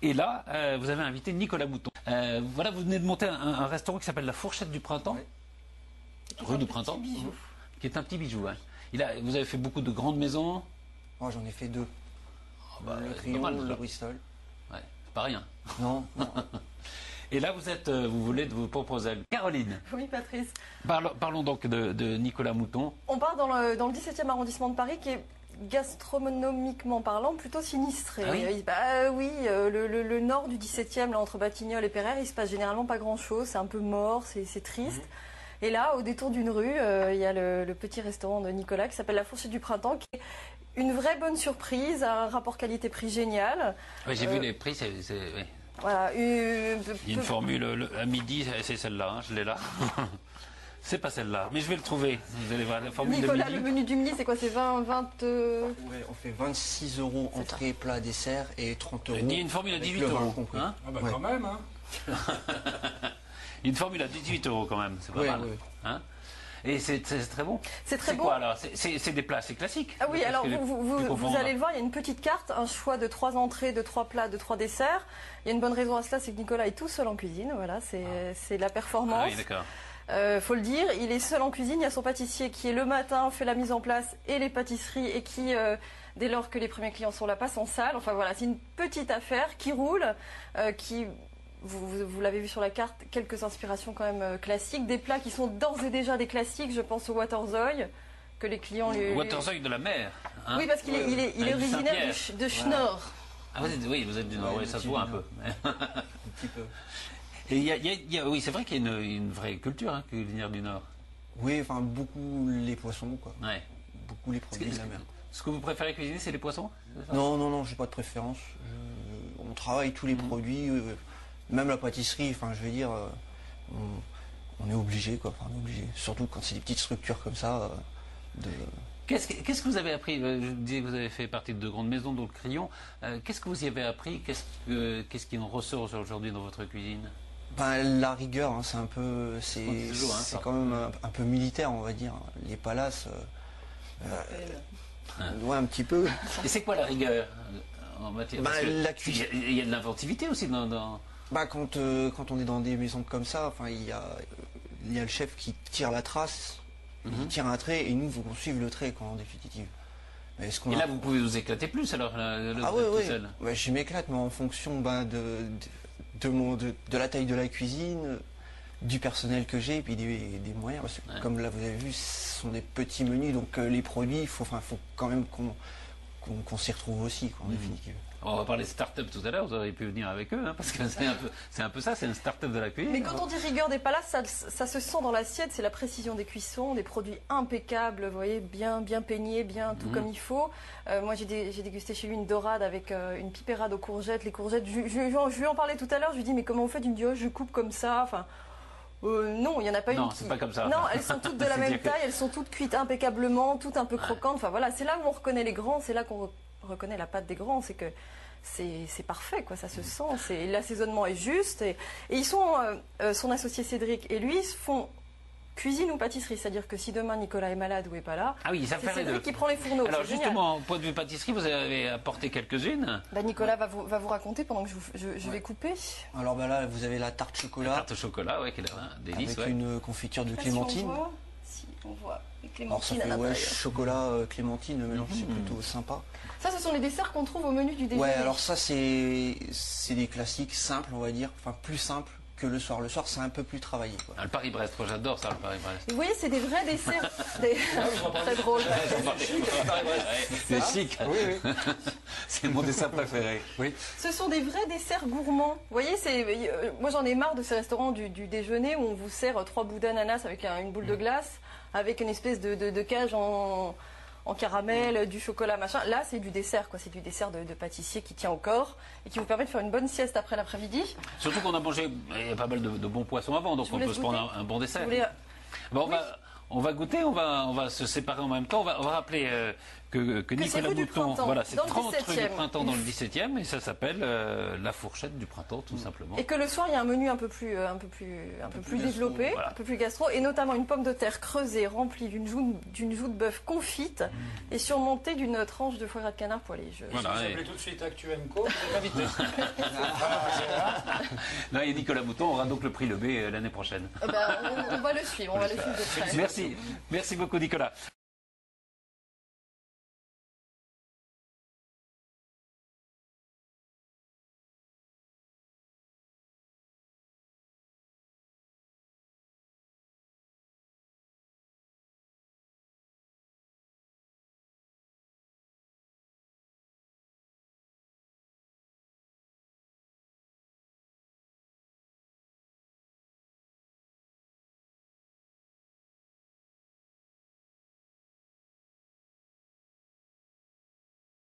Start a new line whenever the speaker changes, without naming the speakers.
Et là, vous avez invité Nicolas Mouton. Voilà, vous venez de monter un restaurant qui s'appelle La Fourchette du Printemps, rue du Printemps, qui est un petit bijou. Hein. Vous avez fait beaucoup de grandes maisons.
Oh, j'en ai fait 2.
Oh, bah,
le Crillon, le Bristol.
Ouais, c'est pas rien.
Non, non.
Et là, vous voulez de vos propres ailes. Caroline.
Oui, Patrice.
Parlons donc de Nicolas Mouton.
On part dans le 17e arrondissement de Paris, qui est gastronomiquement parlant plutôt sinistré.
Ah oui,
oui, le nord du 17e, là, entre Batignolles et Pereire, il se passe généralement pas grand-chose. C'est un peu mort, c'est triste. Et là, au détour d'une rue, il y a le petit restaurant de Nicolas qui s'appelle La Fourchette du Printemps, qui est une vraie bonne surprise, un rapport qualité-prix génial.
Oui, j'ai vu les prix, oui.
Voilà,
il y a une formule à midi, c'est celle-là, hein, je l'ai là. C'est pas celle-là, mais je vais le trouver. Vous allez voir la formule
Nicolas,
de midi.
le menu du midi, c'est quoi? C'est 20...
Ouais, on fait 26 € entrée, plat, dessert et 30 €.
Il y a une formule à 18 €. Hein,
ah bah quand même, hein.
Une formule à 18 € quand même, c'est pas mal.
Ouais.
Hein, et c'est très bon.
C'est très bon.
C'est quoi alors? C'est des plats, c'est classique.
Ah oui, alors vous allez le voir, il y a une petite carte, un choix de 3 entrées, de 3 plats, de 3 desserts. Il y a une bonne raison à cela, c'est que Nicolas est tout seul en cuisine. Voilà, c'est la performance.
Ah oui, d'accord.
Faut le dire, il est seul en cuisine. Il y a son pâtissier qui est le matin fait la mise en place et les pâtisseries et qui, dès lors que les premiers clients sont là, passe en salle. Enfin voilà, c'est une petite affaire qui roule, qui vous l'avez vu sur la carte, quelques inspirations quand même classiques, des plats qui sont d'ores et déjà des classiques. Je pense au Waterzooi que les clients
Waterzooi de la mer. Hein,
oui, parce qu'il est originaire de Schnorr.
Ah, vous êtes du Nord, oui, ça se voit un peu.
Un petit peu.
Et oui, c'est vrai qu'il y a une vraie culture culinaire du Nord.
Oui, enfin beaucoup les poissons, quoi.
Ouais.
Beaucoup les produits de la mer.
Ce que vous préférez cuisiner, c'est les poissons?
Non, j'ai pas de préférence. On travaille tous les produits, même la pâtisserie. Enfin, je veux dire, on est obligé, quoi. Enfin, on est obligé. Surtout quand c'est des petites structures comme ça.
Qu'est-ce que vous avez appris? Je disais que vous avez fait partie de 2 grandes maisons, dont le Crillon. Qu'est-ce que vous y avez appris? Qu'est-ce qui en ressort aujourd'hui dans votre cuisine?
Ben, la rigueur, hein, c'est un peu, c'est quand même un peu militaire, on va dire. Les palaces, ouais, un petit peu.
Et c'est quoi la rigueur en matière?
La cuisine.
Il y a de l'inventivité aussi dans...
Bah, quand on est dans des maisons comme ça, enfin, il y a le chef qui tire la trace, il tire un trait, et nous, il faut qu'on suive le trait, quoi, en définitive. Mais
et là, vous pouvez vous éclater plus, alors,
tout seul. Ouais, je m'éclate, mais en fonction de la taille de la cuisine, du personnel que j'ai, et puis des moyens. Parce que, comme là, vous avez vu, ce sont des petits menus, donc les produits, il faut quand même qu'on s'y retrouve aussi, quoi, en définitive.
On va parler start-up tout à l'heure, vous auriez pu venir avec eux, hein, parce que c'est un peu ça, c'est un start-up de la cuisine.
Mais quand on dit rigueur des palaces, ça se sent dans l'assiette, c'est la précision des cuissons, des produits impeccables, vous voyez, bien peignés, bien tout comme il faut. Moi j'ai dégusté chez lui une dorade avec une pipérade aux courgettes, les courgettes, je lui en parlais tout à l'heure, je lui dis mais comment vous faites? Il me dit oh, je coupe comme ça, enfin... non, il n'y en a pas une
qui... Non, c'est pas comme ça.
Non, elles sont toutes de la même taille, elles sont toutes cuites impeccablement, toutes un peu croquantes. Enfin voilà, c'est là où on reconnaît les grands, c'est là qu'on reconnaît la patte des grands, c'est que c'est parfait, quoi, ça se sent, l'assaisonnement est juste. Et ils sont, son associé Cédric et lui font cuisine ou pâtisserie, c'est-à-dire que si demain Nicolas est malade ou est pas là,
c'est
Cédric qui prend les fourneaux.
Alors justement, au point de vue pâtisserie, vous avez apporté quelques-unes.
Nicolas va vous raconter pendant que je vais couper.
Alors là, vous avez la tarte chocolat.
La tarte au chocolat, oui, qui est un délice.
Avec une confiture de clémentine.
Si on voit les clémentines à
l'intérieur. Chocolat, clémentine, le mélange c'est plutôt sympa.
Ça, ce sont les desserts qu'on trouve au menu du déjeuner.
Ouais, alors ça c'est des classiques simples, on va dire, enfin plus simples que le soir. Le soir, c'est un peu plus travaillé, quoi.
Le Paris-Brest, moi j'adore ça, le Paris-Brest.
Vous voyez, c'est des vrais desserts. Très drôle.
C'est chic. Oui. C'est mon dessert préféré. Oui.
Ce sont des vrais desserts gourmands. Vous voyez, moi j'en ai marre de ces restaurants du déjeuner où on vous sert 3 bouts d'ananas avec une boule de glace, avec une espèce de cage en caramel, du chocolat, machin. Là, c'est du dessert, quoi. C'est du dessert de pâtissier qui tient au corps et qui vous permet de faire une bonne sieste après l'après-midi.
Surtout qu'on a mangé, il y a pas mal de bons poissons avant, donc on peut se prendre un bon dessert. Bon, On va goûter, on va se séparer en même temps. On va rappeler que Nicolas Mouton, voilà, c'est 30 rue du Printemps dans le 17e et ça s'appelle la fourchette du printemps tout simplement.
Et que le soir il y a un menu un peu plus développé,
voilà.
un peu plus gastro, et notamment une pomme de terre creusée remplie d'une joue de bœuf confite et surmontée d'une tranche de foie gras de canard poêlé.
Voilà, vous appelez tout de suite ActuMco, vous êtes invité.
Non, et Nicolas Mouton aura donc le prix Lebé l'année prochaine.
On va le suivre, de près.
Merci beaucoup Nicolas.